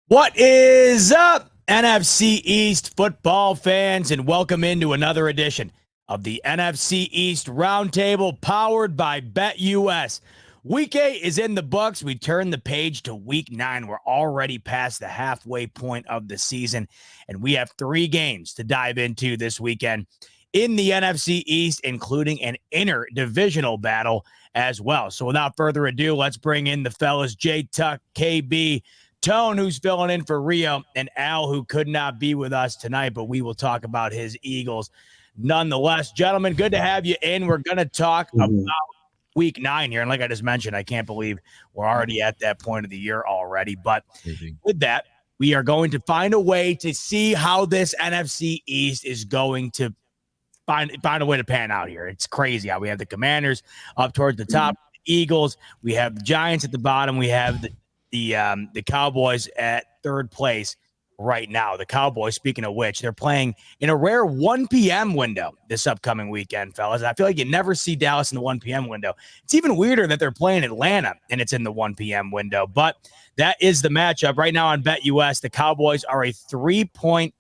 What is up, NFC East football fans, and welcome into another edition of the NFC East Roundtable powered by BetUS. Week 8 is in the books. We turn the page to Week 9. We're already past the halfway point of the season, and we have 3 games to dive into this weekend in the NFC East, including an interdivisional battle as well. So without further ado, let's bring in the fellas, J Tuck, KB, Tone, who's filling in for Rio, and Al, who could not be with us tonight, but we will talk about his Eagles nonetheless. Gentlemen, good to have you in. We're going to talk about Week 9 here. And like I just mentioned, I can't believe we're already at that point of the year already. But with that, we are going to find a way to see how this NFC East is going to find a way to pan out here. It's crazy how we have the Commanders up towards the top, the Eagles, we have the Giants at the bottom, we have the Cowboys at third place right now. The Cowboys, speaking of which, they're playing in a rare 1 p.m. window this upcoming weekend, fellas. I feel like you never see Dallas in the 1 p.m. window. It's even weirder that they're playing Atlanta and it's in the 1 p.m. window. But that is the matchup. Right now on BetUS, the Cowboys are a 3-point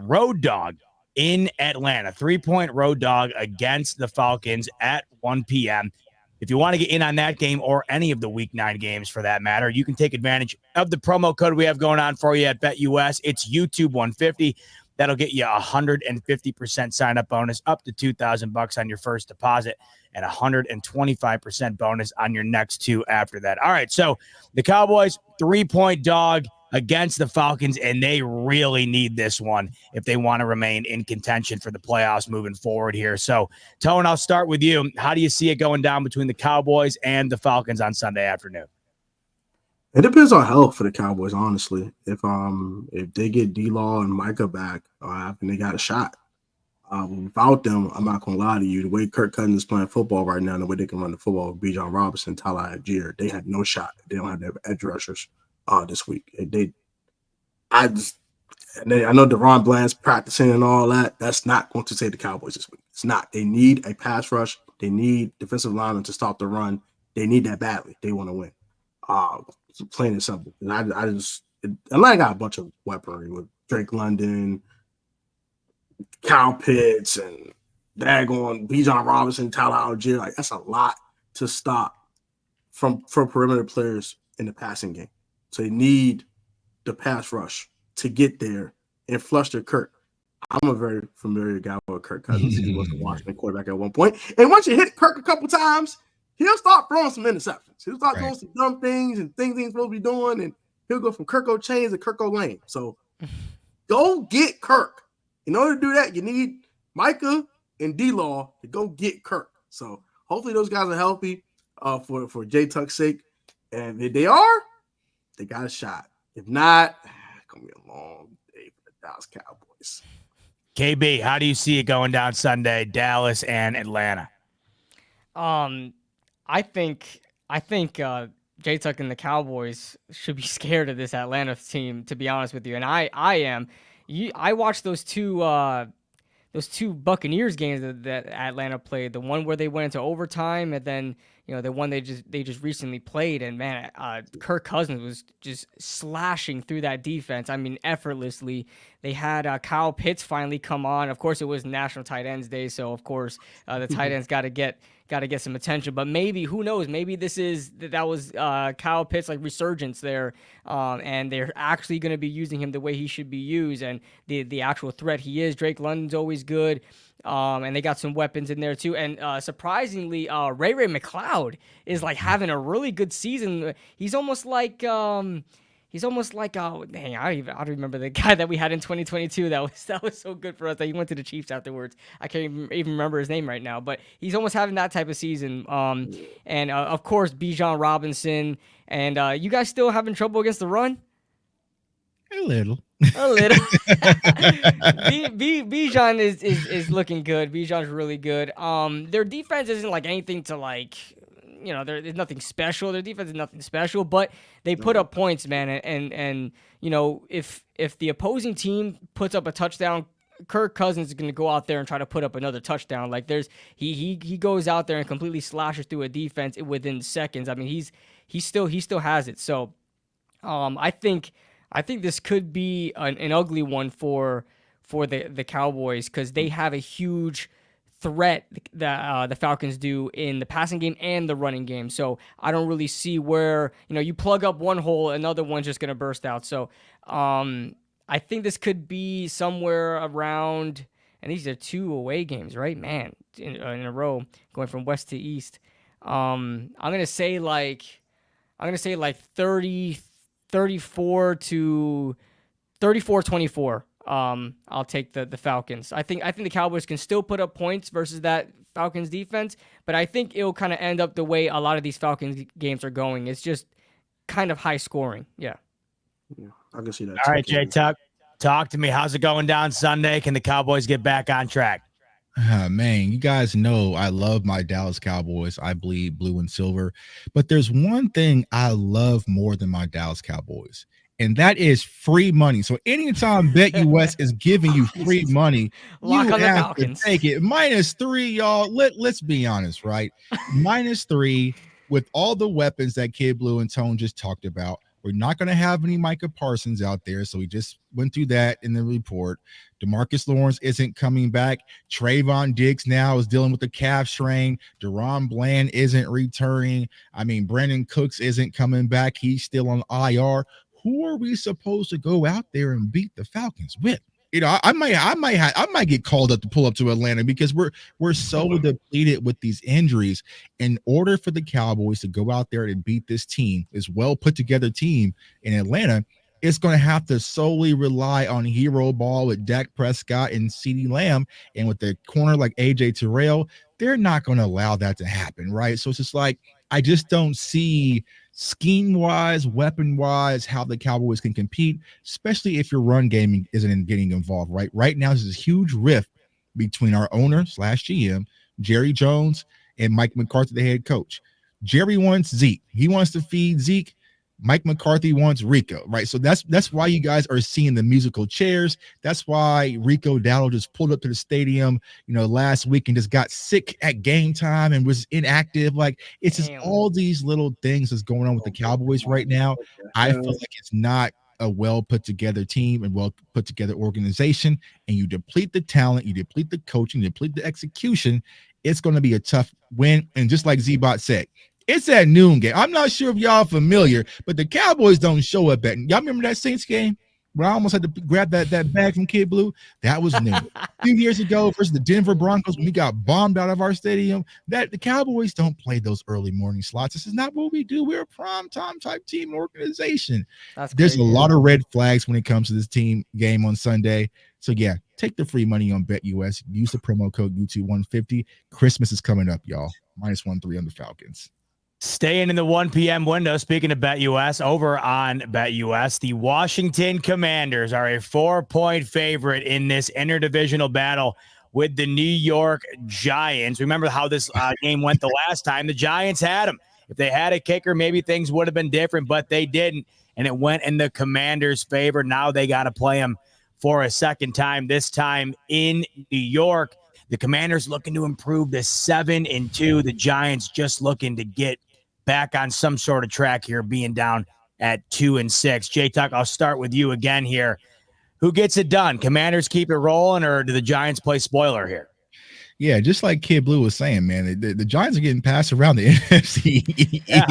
road dog in Atlanta. 3-point road dog against the Falcons at 1 p.m. If you want to get in on that game or any of the Week 9 games for that matter, you can take advantage of the promo code we have going on for you at BetUS. It's YouTube150. That'll get you a 150% sign-up bonus, up to $2,000 on your first deposit, and 125% bonus on your next 2 after that. All right, so the Cowboys, 3-point dog against the Falcons, and they really need this one if they want to remain in contention for the playoffs moving forward here. So, Tone, I'll start with you. How do you see it going down between the Cowboys and the Falcons on Sunday afternoon? It depends on health for the Cowboys, honestly. If they get D-Law and Micah back, I think they got a shot. Without them, I'm not gonna lie to you. The way Kirk Cousins is playing football right now, and the way they can run the football with Bijan Robinson, Tyler Algier, they had no shot. They don't have their edge rushers this week. I know Deron Bland's practicing and all that. That's not going to save the Cowboys this week. It's not. They need a pass rush. They need defensive linemen to stop the run. They need that badly. They want to win. Plain and simple. And Atlanta got a bunch of weaponry with Drake London, Kyle Pitts, and daggone Bijan Robinson, Tyler Algier. Like, that's a lot to stop for perimeter players in the passing game. So they need the pass rush to get there and flush their Kirk. I'm a very familiar guy with Kirk Cousins. He was a Washington quarterback at one point. And once you hit Kirk a couple times, he'll start throwing some interceptions. He'll start doing some dumb things and things he's supposed to be doing, and he'll go from Kirk O'Chains to Kirk O'Lane. So go get Kirk. In order to do that, you need Micah and D-Law to go get Kirk. So hopefully those guys are healthy for J Tuck's sake. And if they are, they got a shot. If not, it's going to be a long day for the Dallas Cowboys. KB, how do you see it going down Sunday, Dallas and Atlanta? I think J Tuck and the Cowboys should be scared of this Atlanta team, to be honest with you. And I am. I watched those two Buccaneers games that Atlanta played. The one where they went into overtime, and then the one they just recently played. And man, Kirk Cousins was just slashing through that defense. I mean, effortlessly. They had Kyle Pitts finally come on. Of course, it was National Tight Ends Day, so of course the tight ends got to get some attention. But maybe, who knows? Maybe that was Kyle Pitts' like resurgence there, and they're actually going to be using him the way he should be used, and the actual threat he is. Drake London's always good, and they got some weapons in there too. And surprisingly, Ray McCloud is like having a really good season. He's almost like oh dang, I don't remember the guy that we had in 2022 that was so good for us that he went to the Chiefs afterwards. I can't even remember his name right now, but he's almost having that type of season. And of course Bijan Robinson, and you guys still having trouble against the run? A little. Bijan is looking good. Bijan's really good. Their defense isn't like anything to like. There's nothing special. Their defense is nothing special, but they put up points, man. And if the opposing team puts up a touchdown, Kirk Cousins is going to go out there and try to put up another touchdown. Like he goes out there and completely slashes through a defense within seconds. I mean, he still has it. So I think this could be an ugly one for the Cowboys because they have a huge threat that the Falcons do in the passing game and the running game. So I don't really see where you plug up one hole, another one's just gonna burst out. So I think this could be somewhere around, and these are 2 away games, right? Man, in a row, going from west to east. I'm gonna say like 34 to 24-24. I'll take the Falcons. I think the Cowboys can still put up points versus that Falcons defense, but I think it'll kind of end up the way a lot of these Falcons games are going. It's just kind of high scoring. Yeah. Yeah, I can see that. All right, Jay Tuck, talk to me. How's it going down Sunday? Can the Cowboys get back on track? Man, you guys know I love my Dallas Cowboys. I bleed blue and silver. But there's one thing I love more than my Dallas Cowboys, and that is free money. So anytime BetUS is giving you free money, Lock you on the have Falcons. to take it. -3, y'all. Let's be honest, right? -3 with all the weapons that Kid Blue and Tone just talked about. We're not going to have any Micah Parsons out there, so we just went through that in the report. DeMarcus Lawrence isn't coming back. Trayvon Diggs now is dealing with the calf strain. Deron Bland isn't returning. I mean, Brandon Cooks isn't coming back. He's still on IR. Who are we supposed to go out there and beat the Falcons with? I might get called up to pull up to Atlanta because we're so depleted with these injuries. In order for the Cowboys to go out there and beat this team, this well put together team in Atlanta, it's going to have to solely rely on hero ball with Dak Prescott and CeeDee Lamb, and with the corner like AJ Terrell. They're not going to allow that to happen, right? So it's just like I just don't see scheme-wise, weapon-wise, how the Cowboys can compete, especially if your run game isn't getting involved, right? Right now, there's this huge rift between our owner/GM, Jerry Jones, and Mike McCarthy, the head coach. Jerry wants Zeke. He wants to feed Zeke. Mike McCarthy wants Rico, right? So that's why you guys are seeing the musical chairs. That's why Rico Dowdle just pulled up to the stadium, last week and just got sick at game time and was inactive. Like, it's just all these little things that's going on with the Cowboys right now. I feel like it's not a well put together team and well put together organization, and you deplete the talent, you deplete the coaching, you deplete the execution. It's going to be a tough win. And just like Z-Bot said, it's at noon game. I'm not sure if y'all familiar, but the Cowboys don't show up at. Y'all remember that Saints game where I almost had to grab that bag from Kid Blue? That was noon. A few years ago versus the Denver Broncos when we got bombed out of our stadium. That the Cowboys don't play those early morning slots. This is not what we do. We're a prime time type team organization. There's a lot of red flags when it comes to this team game on Sunday. So yeah, take the free money on BetUS. Use the promo code YouTube150. Christmas is coming up, y'all. -1-3 on the Falcons. Staying in the 1 p.m. window, speaking of BetUS, over on BetUS, the Washington Commanders are a 4-point favorite in this interdivisional battle with the New York Giants. Remember how this game went the last time? The Giants had them. If they had a kicker, maybe things would have been different, but they didn't, and it went in the Commanders' favor. Now they got to play them for a second time, this time in New York. The Commanders looking to improve to 7-2. The Giants just looking to get back on some sort of track here, being down at 2-6. Jay Tuck, I'll start with you again here. Who gets it done? Commanders keep it rolling, or do the Giants play spoiler here? Yeah, just like Kid Blue was saying, man, the Giants are getting passed around the NFC. Yeah.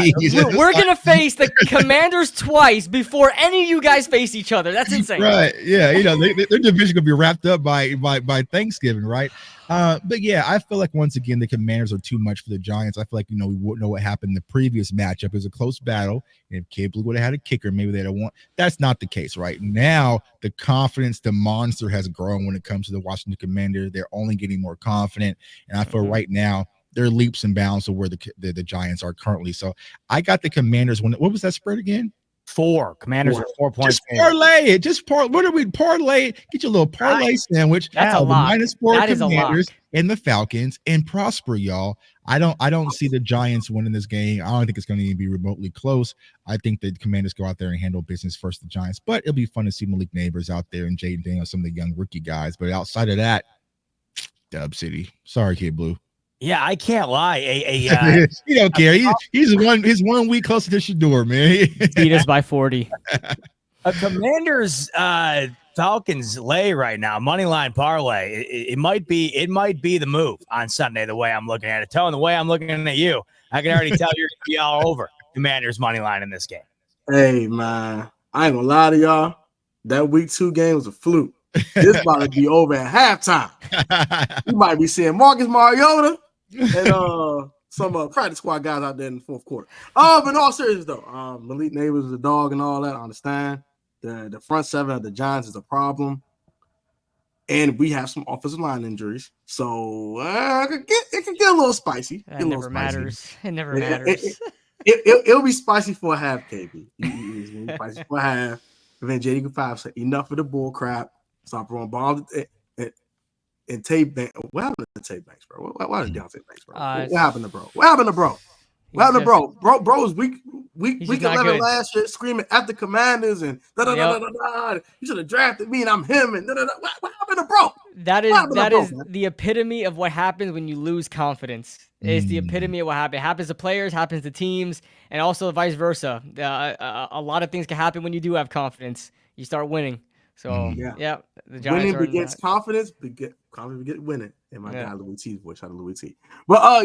We're going to face the Commanders twice before any of you guys face each other. That's insane. Right. Yeah. Their division could be wrapped up by Thanksgiving, right? But yeah, I feel like once again the Commanders are too much for the Giants. I feel like we wouldn't know what happened in the previous matchup. It was a close battle, and if Kid Blue would have had a kicker, maybe they'd have won. That's not the case right now. The confidence, the monster has grown when it comes to the Washington Commanders. They're only getting more confident, and I feel right now they're leaps and bounds of where the Giants are currently. So I got the Commanders. What was that spread again? 4. Commanders are 4 points. Just parlay it. What are we parlay? Get your little parlay sandwich. That's a lot. -4 That is a Commanders lock. and the Falcons and prosper, y'all. I don't see the Giants winning this game. I don't think it's going to even be remotely close. I think the Commanders go out there and handle business first, the Giants. But it'll be fun to see Malik Neighbors out there and Jaden Daniels, some of the young rookie guys. But outside of that, Dub City. Sorry, Kid Blue. Yeah, I can't lie. He don't care. He's 1 week closer to Shador, man. Beat us by 40. A Commanders Falcons lay right now, money line parlay. It might be the move on Sunday. The way I'm looking at it, Tone, the way I'm looking at you, I can already tell you're gonna be all over Commanders money line in this game. Hey man, I ain't gonna lie to y'all. That week 2 game was a fluke. This about to be over at halftime. You might be seeing Marcus Mariota and some practice squad guys out there in the fourth quarter. But in all seriousness though, Malik Neighbors is a dog and all that. I understand. The front seven of the Giants is a problem. And we have some offensive line injuries. So it could get a little spicy. That never matters. It never matters. It'll be spicy for a half, KB. It's gonna be spicy for a half. And then JD 5 said, enough of the bull crap. Stop throwing bombs and Tape Banks. What happened to Tape Banks, bro? Why did Deontay Banks, bro? What happened to bro? What happened to bro? What happened to bro? Bro was week 11 last year, screaming at the Commanders and da da da da da. You should have drafted me and I'm him and da da da. What happened to bro? That is the epitome of what happens when you lose confidence. It's the epitome of what happens. It happens to players, happens to teams, and also vice versa. A lot of things can happen when you do have confidence. You start winning. So yeah, the Giants winning begets confidence. Confidence begets winning. And my guy Louis T's voice, shout out to Louis T. But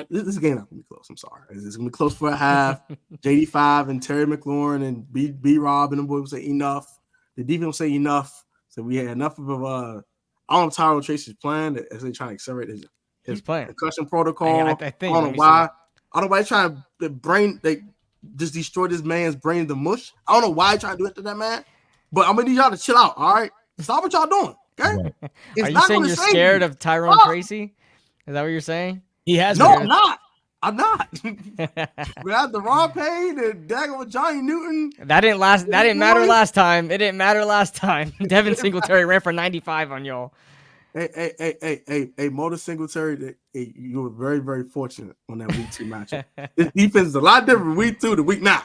this game not gonna be close. I'm sorry. It's gonna be close for a half. JD5 and Terry McLaurin and B Rob and them boys will say enough. The defense will say enough. So we had enough of I don't know if Tyrone Tracy's playing as they trying to accelerate his concussion protocol. I think, I don't know why. I don't know why he's trying to they just destroy this man's brain to mush. I don't know why he's trying to do it to that man. But I'm gonna need y'all to chill out. All right, stop what y'all doing. Okay. Are you saying you're scared of Tyrone Tracy? Is that what you're saying? He has. No, I'm not. I'm not. We had the Ron Payne and daggone Johnny Newton. That didn't matter last time. It didn't matter last time. Devin Singletary ran for 95 on y'all. Hey, Motor Singletary, you were very, very fortunate on that week 2 matchup. This defense is a lot different week 2 to week 9.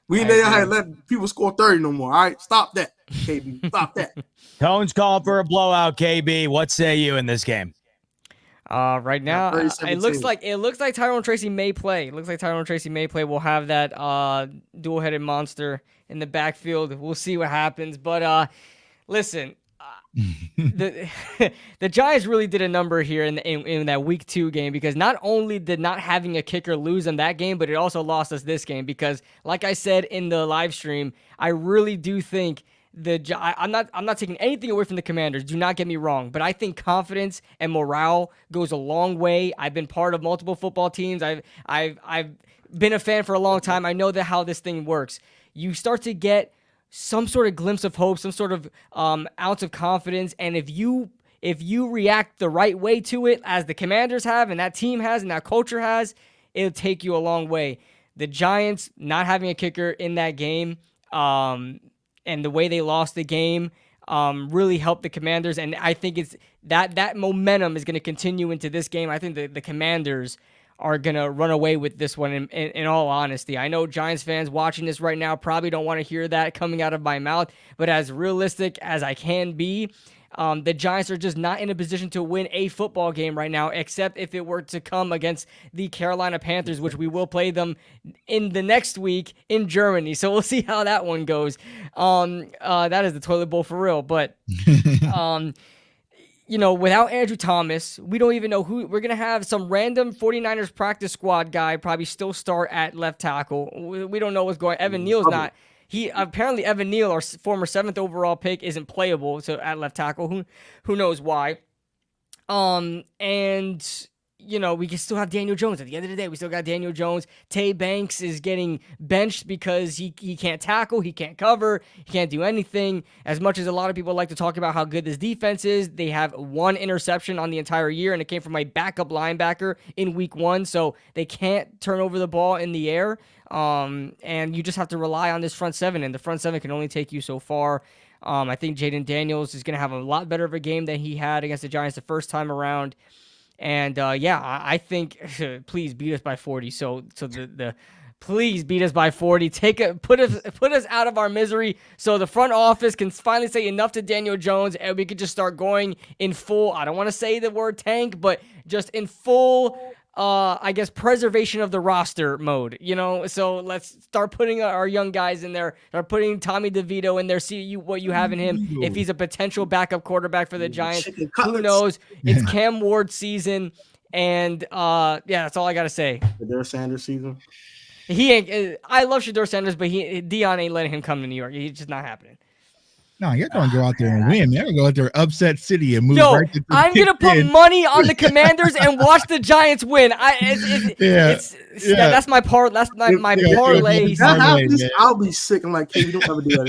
We ain't had let people score 30 no more. All right, stop that, KB. Stop that. Tone's calling for a blowout, KB. What say you in this game? Right now, it looks like Tyrone Tracy may play. We'll have that dual-headed monster in the backfield. We'll see what happens. But listen, the Giants really did a number here in that week 2 game, because not only did not having a kicker lose them that game, but it also lost us this game, because like I said in the live stream, I really do think I'm not taking anything away from the Commanders. Do not get me wrong, but I think confidence and morale goes a long way. I've been part of multiple football teams. I've been a fan for a long time. I know how this thing works. You start to get some sort of glimpse of hope, some sort of ounce of confidence, and if you react the right way to it, as the Commanders have, and that team has, and that culture has, it'll take you a long way. The Giants not having a kicker in that game, and the way they lost the game, really helped the Commanders, and I think it's that momentum is going to continue into this game. I think the Commanders are going to run away with this one, in all honesty. I know Giants fans watching this right now probably don't want to hear that coming out of my mouth, but as realistic as I can be, the Giants are just not in a position to win a football game right now, except if it were to come against the Carolina Panthers, which we will play them in the next week in Germany. So we'll see how that one goes. That is the toilet bowl for real. But, without Andrew Thomas, we don't even know who. We're going to have some random 49ers practice squad guy probably still start at left tackle. We don't know what's going on. Evan Neal's not. Apparently Evan Neal, our former 7th overall pick, isn't playable. So at left tackle, who knows why? We can still have Daniel Jones. At the end of the day, we still got Daniel Jones. Tay Banks is getting benched because he can't tackle, he can't cover, he can't do anything. As much as a lot of people like to talk about how good this defense is, they have 1 interception on the entire year, and it came from a backup linebacker in week 1, so they can't turn over the ball in the air. And you just have to rely on this front 7, and the front 7 can only take you so far. I think Jaden Daniels is going to have a lot better of a game than he had against the Giants the first time around. And I think please beat us by 40. So Please beat us by 40. Put us out of our misery so the front office can finally say enough to Daniel Jones and we could just start going in full, I don't want to say the word tank, but just in full I guess preservation of the roster mode, So let's start putting our young guys in there. Start putting Tommy DeVito in there. See what you have in him. If he's a potential backup quarterback for the Giants, who knows? It's Cam Ward season, and that's all I gotta say. The Sanders season. He ain't. I love Shedeur Sanders, but Dion ain't letting him come to New York. He's just not happening. No, you're going to go out there and win. You're going to go out there upset city and move right to the I'm going to put money on the Commanders and watch the Giants win. That's my part. That's my parlay. I'll be sick. I'm like, hey, we don't ever do that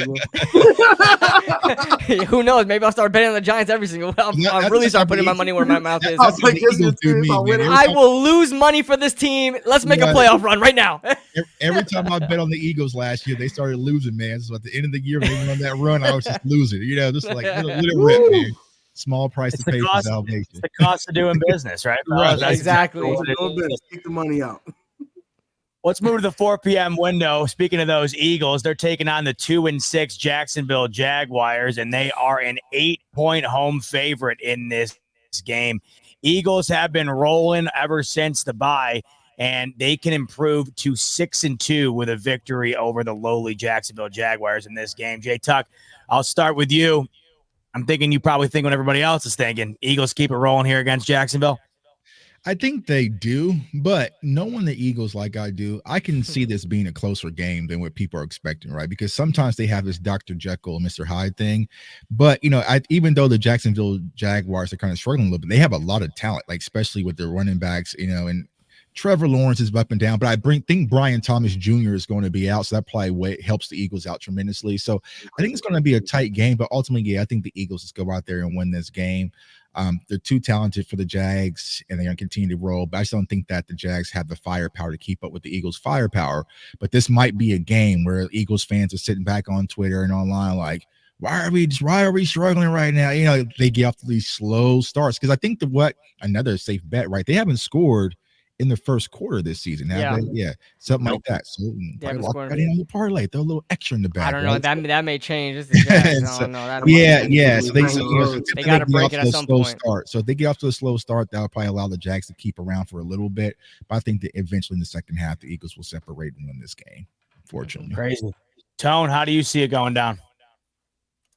anymore. Who knows? Maybe I'll start betting on the Giants every single. I'll really start putting my money where my mouth is. I will lose money for this team. Let's make a playoff run right now. Every time I bet on the Eagles last year, they started losing, man. So at the end of the year, when they went on that run, I was just losing. Just like little rip, man. Small price to pay for salvation. It's the cost of doing business, right? Right, exactly. Keep the money out. Let's move to the 4 p.m. window. Speaking of those Eagles, they're taking on the 2-6 Jacksonville Jaguars, and they are an 8-point home favorite in this game. Eagles have been rolling ever since the bye, and they can improve to 6-2 with a victory over the lowly Jacksonville Jaguars in this game. Jay Tuck, I'll start with you. I'm thinking you probably think what everybody else is thinking. Eagles keep it rolling here against Jacksonville. I think they do, but knowing the Eagles like I do, I can see this being a closer game than what people are expecting, right? Because sometimes they have this Dr. Jekyll and Mr. Hyde thing. But, even though the Jacksonville Jaguars are kind of struggling a little bit, they have a lot of talent, like especially with their running backs, and Trevor Lawrence is up and down, but I think Brian Thomas Jr. is going to be out, so that probably helps the Eagles out tremendously. So I think it's going to be a tight game, but ultimately, I think the Eagles just go out there and win this game. They're too talented for the Jags, and they're going to continue to roll, but I just don't think that the Jags have the firepower to keep up with the Eagles' firepower. But this might be a game where Eagles fans are sitting back on Twitter and online like, why are we struggling right now? They get off to these slow starts because I think another safe bet, right? They haven't scored in the first quarter this season. Something like that. So lock that in on the parlay, throw a little extra in the back. I don't know. Right? That may change. This is Jags. So they got to break it at some point. So if they get off to a slow start, that'll probably allow the Jags to keep around for a little bit. But I think that eventually in the second half, the Eagles will separate and win this game. Unfortunately, crazy. Tone, how do you see it going down?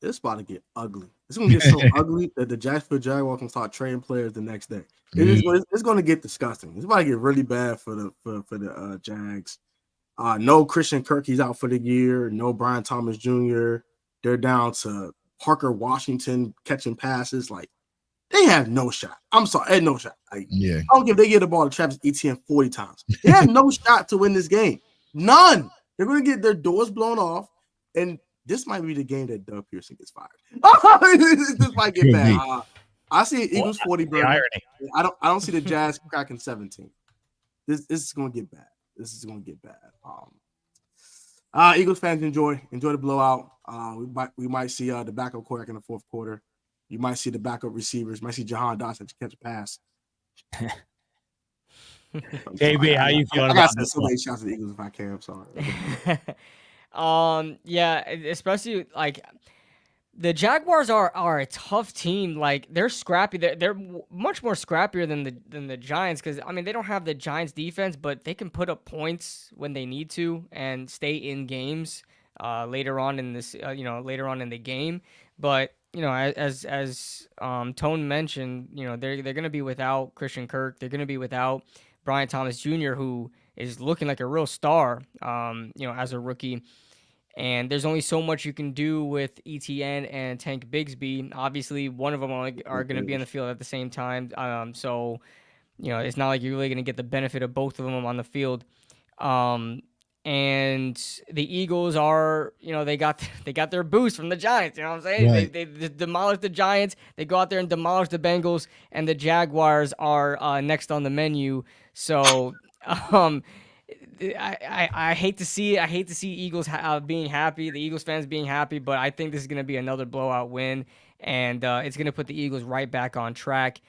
It's about to get ugly. It's going to get so ugly that the Jacksonville Jaguars can start trading players the next day. It's going to get disgusting. It's about to get really bad for the Jags. No Christian Kirk, he's out for the year. No Brian Thomas Jr. They're down to Parker Washington catching passes. Like, they have no shot. I'm sorry, they had no shot. I don't give. They get the ball to Travis Etienne 40 times. They have no shot to win this game. None. They're going to get their doors blown off, and this might be the game that Doug Pearson gets fired. This might get bad. I see Eagles 40, bro. I don't see the Jazz cracking 17. This is going to get bad. This is going to get bad. Eagles fans enjoy the blowout. We might see the backup quarterback in the fourth quarter. You might see the backup receivers. You might see Jahan Dotson catch a pass. KB, how you feeling? I got so many shots at the Eagles if I can. I'm sorry. Especially like the Jaguars are a tough team. Like, they're scrappy. They're much more scrappier than the Giants because they don't have the Giants defense, but they can put up points when they need to and stay in games later on in this later on in the game. But as Tone mentioned, they're going to be without Christian Kirk. They're going to be without Brian Thomas Jr., who is looking like a real star, as a rookie. And there's only so much you can do with ETN and Tank Bigsby. Obviously, one of them are going to be on the field at the same time. So, it's not like you're really going to get the benefit of both of them on the field. And the Eagles are, they got their boost from the Giants. You know what I'm saying? Right. They demolished the Giants. They go out there and demolish the Bengals, and the Jaguars are next on the menu. So, I hate to see it. I hate to see Eagles being happy, the Eagles fans being happy, but I think this is going to be another blowout win, and it's going to put the Eagles right back on track.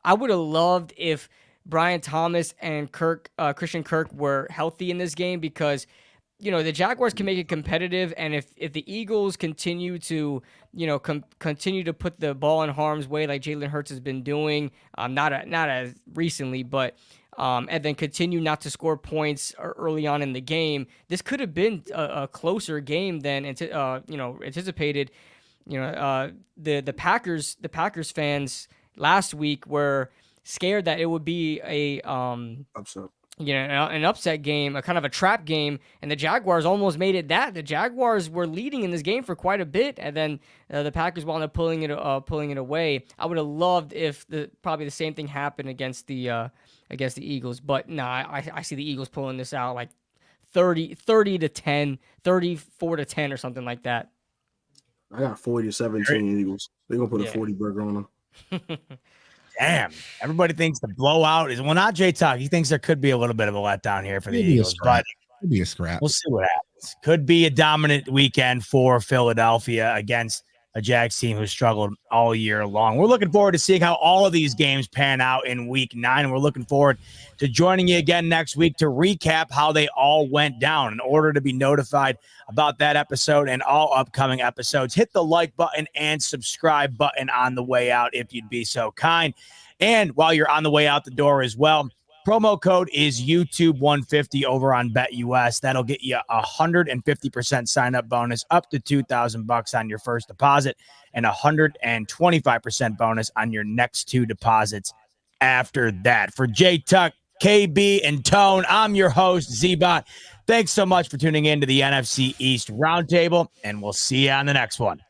I would have loved if Brian Thomas and Christian Kirk were healthy in this game, because the Jaguars can make it competitive, and if the Eagles continue to, continue to put the ball in harm's way like Jalen Hurts has been doing, not as recently, but and then continue not to score points early on in the game, this could have been a closer game than anticipated. The Packers fans last week were scared that it would be Upset. an upset game, a kind of a trap game, and the Jaguars almost made it that. The Jaguars were leading in this game for quite a bit, and then the Packers wound up pulling it away. I would have loved if probably the same thing happened against the Eagles, but I see the Eagles pulling this out like 30-10, 34-10 or something like that. I got 40-17 Eagles. They're gonna put a 40 burger on them. Damn. Everybody thinks the blowout is, well, not Jay Tuck. He thinks there could be a little bit of a letdown here for the Eagles, but could be a scrap. We'll see what happens. Could be a dominant weekend for Philadelphia against a Jags team who struggled all year long. We're looking forward to seeing how all of these games pan out in week 9. And we're looking forward to joining you again next week to recap how they all went down. In order to be notified about that episode and all upcoming episodes, hit the like button and subscribe button on the way out if you'd be so kind. And while you're on the way out the door as well, promo code is YouTube150 over on BetUS. That'll get you 150% sign up bonus up to $2,000 on your first deposit and 125% bonus on your next 2 deposits after that. For Jay Tuck, KB, and Tone, I'm your host, Z-Bot. Thanks so much for tuning in to the NFC East Roundtable, and we'll see you on the next one.